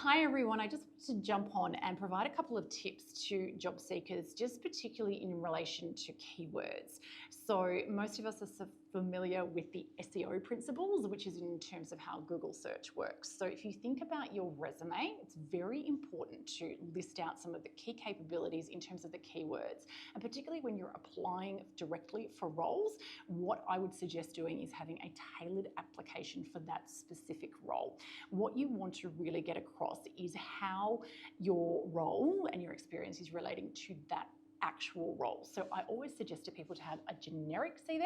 Hi everyone, I just wanted to jump on and provide a couple of tips to job seekers, just particularly in relation to keywords. So most of us are familiar with the SEO principles, which is in terms of how Google search works. So if you think about your resume, it's very important to list out some of the key capabilities in terms of the keywords. And particularly when you're applying directly for roles, what I would suggest doing is having a tailored application for that specific role. What you want to really get across is how your role and your experience is relating to that actual role. So I always suggest to people to have a generic CV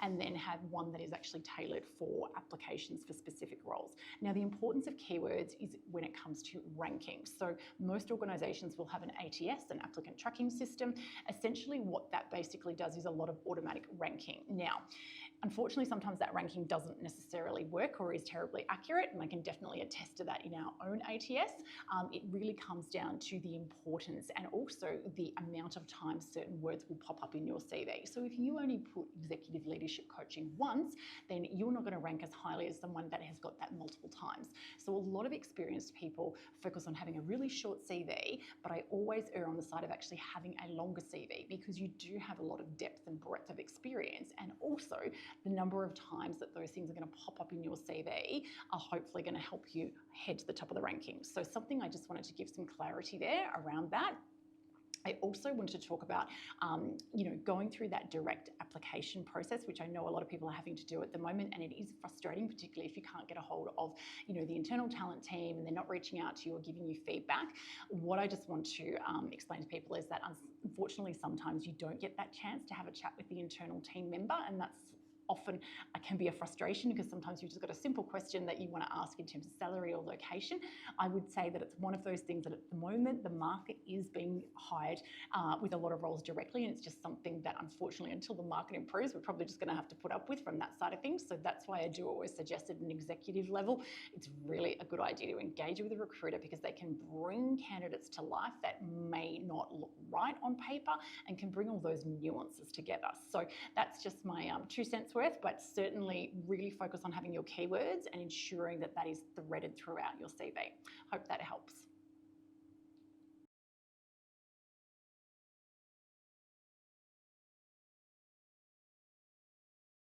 and then have one that is actually tailored for applications for specific roles. Now, the importance of keywords is when it comes to ranking. So most organizations will have an ATS, an applicant tracking system. Essentially what that basically does is a lot of automatic ranking. Now, unfortunately, sometimes that ranking doesn't necessarily work or is terribly accurate, and I can definitely attest to that in our own ATS. It really comes down to the importance and also the amount of time certain words will pop up in your CV. So if you only put executive leadership coaching once, then you're not going to rank as highly as someone that has got that multiple times. So a lot of experienced people focus on having a really short CV, but I always err on the side of actually having a longer CV because you do have a lot of depth and breadth of experience, and also the number of times that those things are going to pop up in your CV are hopefully going to help you head to the top of the rankings. So something I just wanted to give some clarity there around that. I also wanted to talk about, going through that direct application process, which I know a lot of people are having to do at the moment, and it is frustrating, particularly if you can't get a hold of, the internal talent team and they're not reaching out to you or giving you feedback. What I just want to explain to people is that unfortunately sometimes you don't get that chance to have a chat with the internal team member, and that's often can be a frustration because sometimes you've just got a simple question that you want to ask in terms of salary or location. I would say that it's one of those things that at the moment the market is being hired with a lot of roles directly, and it's just something that unfortunately until the market improves we're probably just going to have to put up with from that side of things. So that's why I do always suggest at an executive level it's really a good idea to engage with a recruiter because they can bring candidates to life that may not look right on paper and can bring all those nuances together. So that's just my 2 cents worth, but certainly really focus on having your keywords and ensuring that that is threaded throughout your CV. Hope that helps.